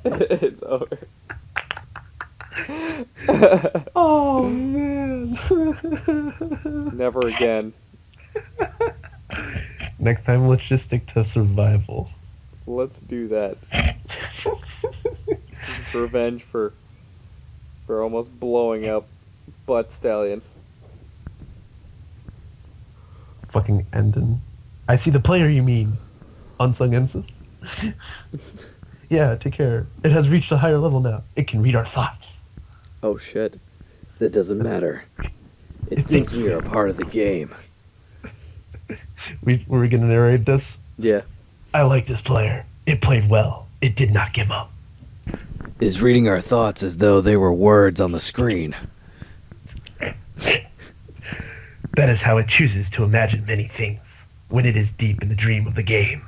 It's over. Oh man. Never again. Next time, let's just stick to survival. Let's do that. Revenge for almost blowing up Butt Stallion. Fucking ending. I see the player you mean. Unsung Ensis. Yeah, take care. It has reached a higher level now. It can read our thoughts. Oh shit. That doesn't matter. It thinks we are a part of the game. Were we gonna narrate this? Yeah. I like this player. It played well. It did not give up. Is reading our thoughts as though they were words on the screen. That is how it chooses to imagine many things when it is deep in the dream of the game.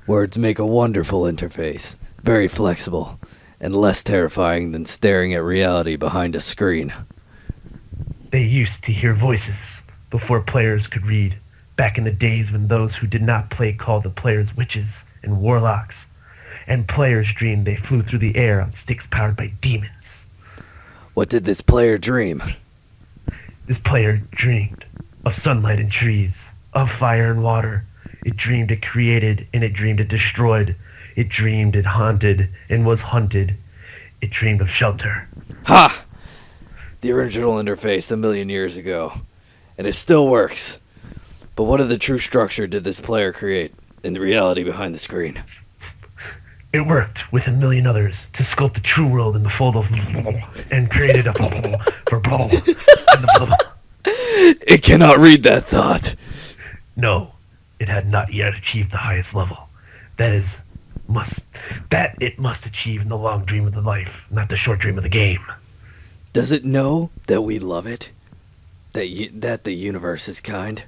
Words make a wonderful interface. Very flexible. And less terrifying than staring at reality behind a screen. They used to hear voices before players could read, back in the days when those who did not play called the players witches and warlocks, and players dreamed they flew through the air on sticks powered by demons. What did this player dream? This player dreamed of sunlight and trees, of fire and water. It dreamed it created, and it dreamed it destroyed. It dreamed it haunted and was hunted. It dreamed of shelter. Ha! The original interface a million years ago. And it still works. But what of the true structure did this player create in the reality behind the screen? It worked with a million others to sculpt the true world in the fold of and created a for and the It cannot read that thought. No, it had not yet achieved the highest level. That it must achieve in the long dream of the life, not the short dream of the game. Does it know that we love it? That the universe is kind?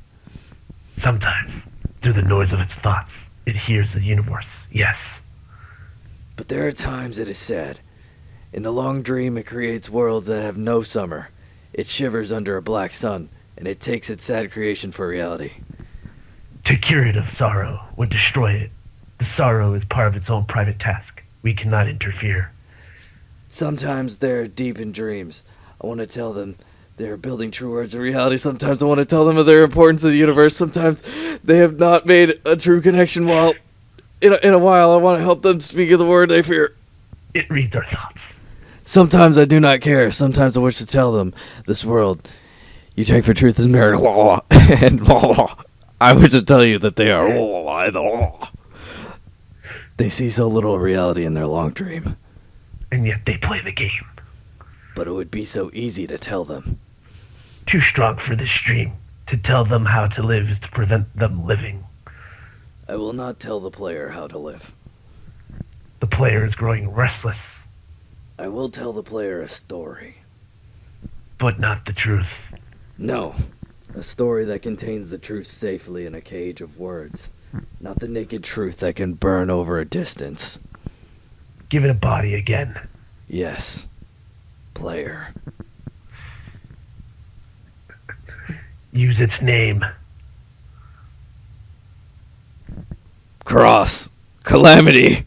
Sometimes, through the noise of its thoughts, it hears the universe, yes. But there are times it is sad. In the long dream, it creates worlds that have no summer. It shivers under a black sun, and it takes its sad creation for reality. To cure it of sorrow would destroy it. The sorrow is part of its own private task. We cannot interfere. Sometimes they're deep in dreams. I want to tell them they're building true words of reality. Sometimes I want to tell them of their importance to the universe. Sometimes they have not made a true connection while... In a while, I want to help them speak of the word they fear. It reads our thoughts. Sometimes I do not care. Sometimes I wish to tell them this world you take for truth is merit. And I wish to tell you that they are. They see so little reality in their long dream. And yet they play the game. But it would be so easy to tell them. Too strong for this dream. To tell them how to live is to prevent them living. I will not tell the player how to live. The player is growing restless. I will tell the player a story. But not the truth. No, a story that contains the truth safely in a cage of words. Not the naked truth that can burn over a distance. Give it a body again. Yes, player. Use its name. Cross. Calamity.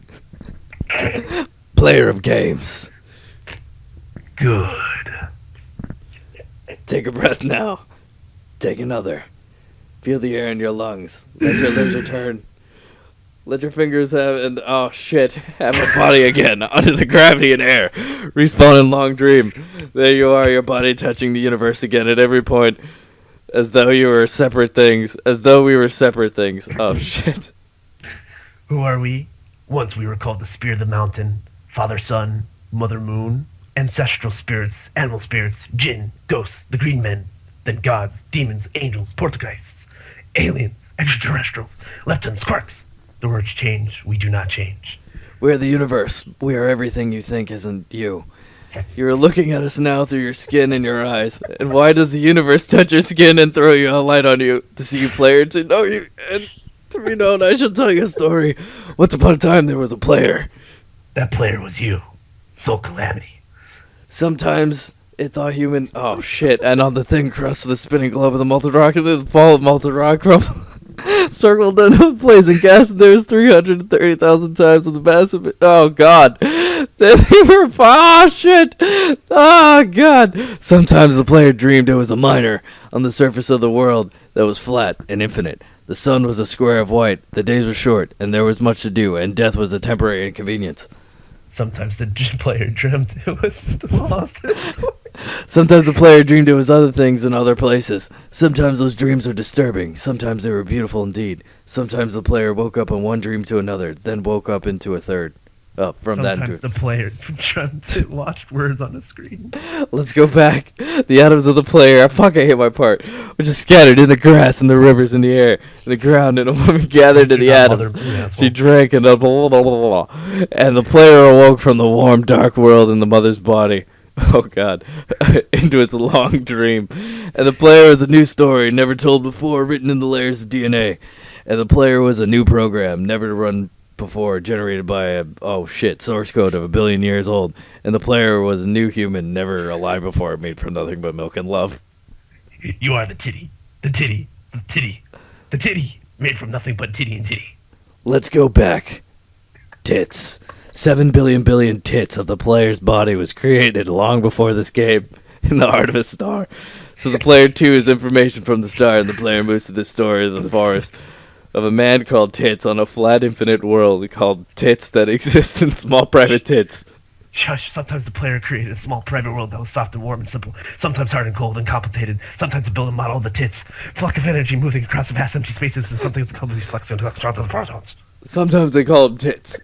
Player of games. Good. Take a breath now. Take another. Feel the air in your lungs. Let your limbs return. Let your fingers have a body again under the gravity and air. Respawn in long dream. There you are, your body touching the universe again at every point, as though you were separate things. As though we were separate things. Oh shit. Who are we? Once we were called the Spirit of the Mountain, Father Sun, Mother Moon, ancestral spirits, animal spirits, jinn, ghosts, the green men, then gods, demons, angels, poltergeists, aliens, extraterrestrials, leptons, squarks. The words change, we do not change. We are the universe. We are everything you think isn't you. You are looking at us now through your skin and your eyes. And why does the universe touch your skin and throw you a light on you? To see you player, to know you, and to be known, I shall tell you a story. Once upon a time, there was a player. That player was you, Soul Calamity. Sometimes it thought human... Oh, shit. And on the thin crust of the spinning globe of the molten rock, and then the fall of molten rock from... Circled into place and cast theirs 330,000 times with the massive. Oh god. They were. Oh shit. Oh god. Sometimes the player dreamed it was a miner on the surface of the world that was flat and infinite. The sun was a square of white, the days were short, and there was much to do, and death was a temporary inconvenience. Sometimes the player dreamt it was lost in story. Sometimes the player dreamed it was other things in other places. Sometimes those dreams were disturbing. Sometimes they were beautiful indeed. Sometimes the player woke up in one dream to another, then woke up into a third. Sometimes the player dreamt it watched words on a screen. Let's go back. The atoms of the player, I hate my part, were just scattered in the grass and the rivers in the air, in the ground, and a woman gathered to the atoms. She drank and blah, blah, blah, blah, blah. And the player awoke from the warm, dark world in the mother's body. Oh god, into its long dream. And the player was a new story, never told before, written in the layers of DNA. And the player was a new program, never to run before, generated by a source code of 1 billion years old. And the player was a new human, never alive before, made from nothing but milk and love. You are the titty, made from nothing but titty and titty. Let's go back. Tits. 7 billion tits of the player's body was created long before this game in the heart of a star. So the player too is information from the star, and the player moves to the story of the forest of a man called Tits on a flat infinite world called Tits that exists in small private tits. Shush, sometimes the player created a small private world that was soft and warm and simple, sometimes hard and cold and complicated, sometimes to build a model of the tits, flock of energy moving across vast empty spaces, and something that's called these flexion electrons and protons. Sometimes they called them tits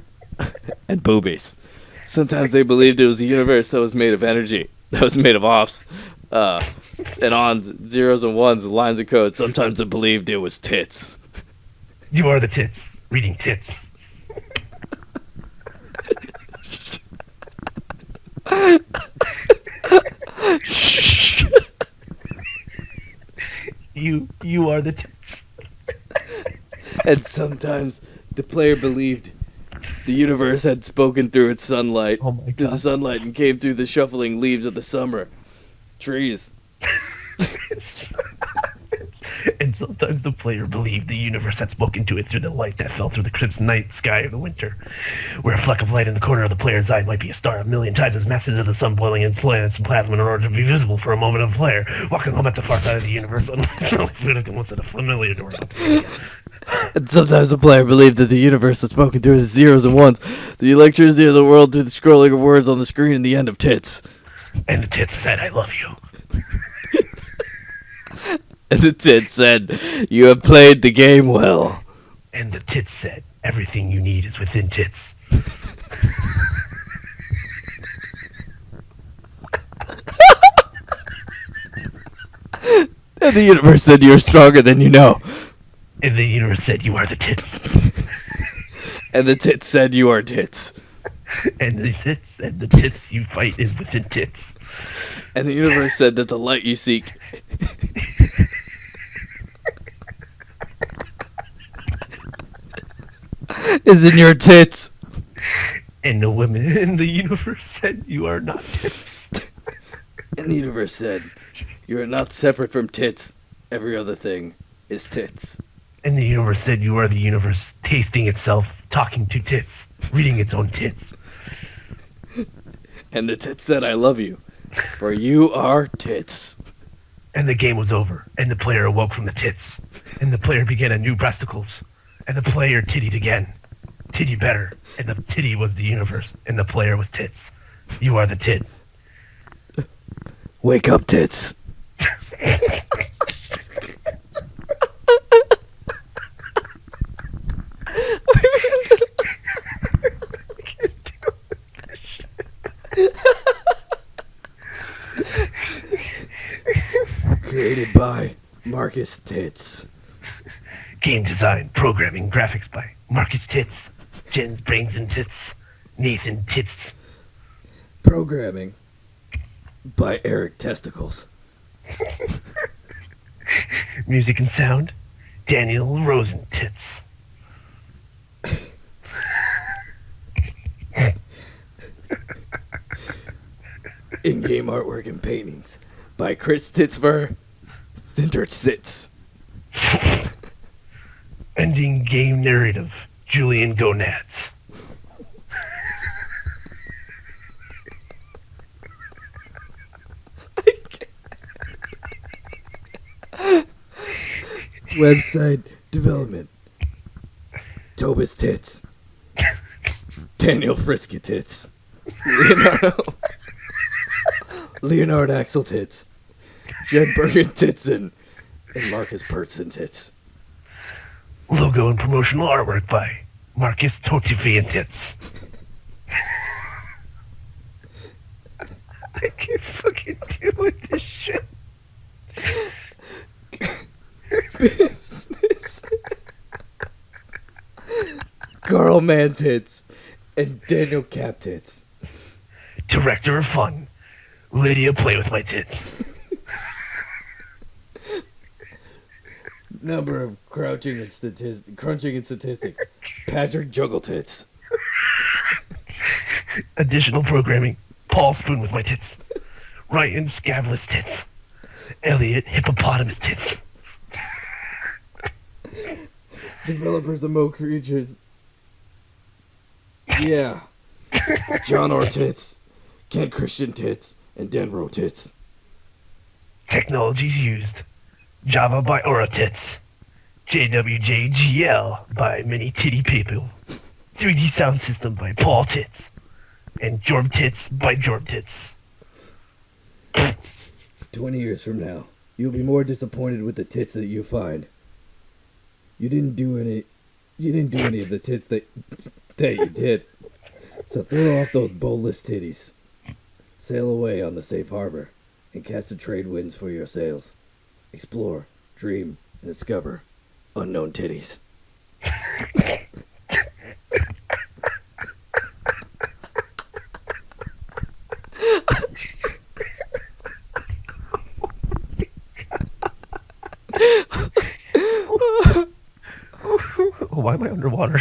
and boobies. Sometimes they believed it was a universe that was made of energy, that was made of offs, and ons, zeros and ones, lines of code. Sometimes they believed it was tits. You are the tits, reading tits. You are the tits. And sometimes the player believed the universe had spoken through its sunlight, through the sunlight, and came through the shuffling leaves of the summer trees. And sometimes the player believed the universe had spoken to it through the light that fell through the crimson night sky of the winter, where a fleck of light in the corner of the player's eye might be a star 1,000,000 times as massive as the sun, boiling its planets and plasma in order to be visible for a moment of the player, walking home at the far side of the universe, once at a familiar door. And sometimes the player believed that the universe had spoken through the zeros and ones, the electricity of the world through the scrolling of words on the screen and the end of tits. And the tits said, I love you. And the tits said, you have played the game well. And the tits said, everything you need is within tits. And the universe said, you are stronger than you know. And the universe said, you are the tits. And the tits said, you are tits. And the tits said, the tits you fight is within tits. And the universe said that the light you seek is in your tits. And the women in the universe said, you are not tits. And the universe said, you are not separate from tits. Every other thing is tits. And the universe said, you are the universe, tasting itself, talking to tits, reading its own tits. And the tits said, I love you, for you are tits. And the game was over, and the player awoke from the tits. And the player began anew breasticles. And the player tittied again. Titty better. And the titty was the universe, and the player was tits. You are the tit. Wake up, tits. Created by Marcus Tits. Game design, programming, graphics by Marcus Tits. Jen's Brains and Tits. Nathan Tits. Programming by Eric Testicles. Music and sound, Daniel Rosen Tits. In-game artwork and paintings by Chris Titzver, Sinter Sitz. Ending game narrative. Julian Gonads. Website development. Tobis tits. Daniel Frisky tits. Leonard Axel tits. Jed Bergen titson. And Marcus Pertson tits. Logo and promotional artwork by Marcus Totifian Tits. I can't fucking deal with this shit. Business. Carl Man tits. And Daniel Cap tits. Director of fun. Lydia play with my tits. Number of crunching and statistics. Patrick Juggle tits. Additional programming. Paul Spoon with my tits. Ryan Scavless tits. Elliot Hippopotamus tits. Developers of Mo Creatures. Yeah. John Orr tits. Kent Christian tits. And Denro tits. Technologies used. Java by Aura Tits. JWJGL by Many Titty People. 3D Sound System by Paul Tits. And Jorb Tits by Jorb Tits. 20 years from now, you'll be more disappointed with the tits that you find. You didn't do any of the tits that you did. So throw off those bulbous titties. Sail away on the safe harbor and catch the trade winds for your sails. Explore, dream, and discover unknown titties. Why am I underwater?